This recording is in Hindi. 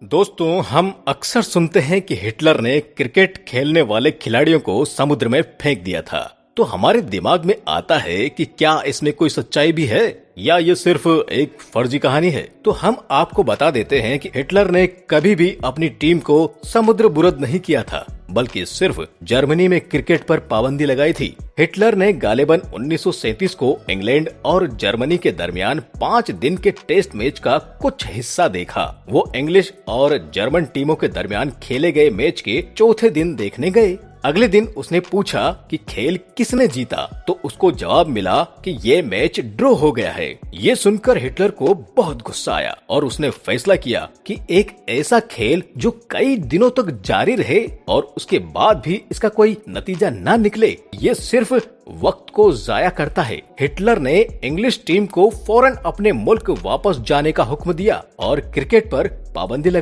दोस्तों, हम अक्सर सुनते हैं कि हिटलर ने क्रिकेट खेलने वाले खिलाड़ियों को समुद्र में फेंक दिया था। तो हमारे दिमाग में आता है कि क्या इसमें कोई सच्चाई भी है या ये सिर्फ एक फर्जी कहानी है। तो हम आपको बता देते हैं कि हिटलर ने कभी भी अपनी टीम को समुद्र बुरद नहीं किया था, बल्कि सिर्फ जर्मनी में क्रिकेट पर पाबंदी लगाई थी। हिटलर ने गालिबन 1937 को इंग्लैंड और जर्मनी के दरमियान 5 दिन के टेस्ट मैच का कुछ हिस्सा देखा। वो इंग्लिश और जर्मन टीमों के दरमियान खेले गए मैच के चौथे दिन देखने गए। अगले दिन उसने पूछा कि खेल किसने जीता, तो उसको जवाब मिला कि ये मैच ड्रॉ हो गया है। ये सुनकर हिटलर को बहुत गुस्सा आया और उसने फैसला किया कि एक ऐसा खेल जो कई दिनों तक जारी रहे और उसके बाद भी इसका कोई नतीजा न निकले, ये सिर्फ वक्त को जाया करता है। हिटलर ने इंग्लिश टीम को फौरन अपने मुल्क वापस जाने का हुक्म दिया और क्रिकेट पर पाबंदी लगा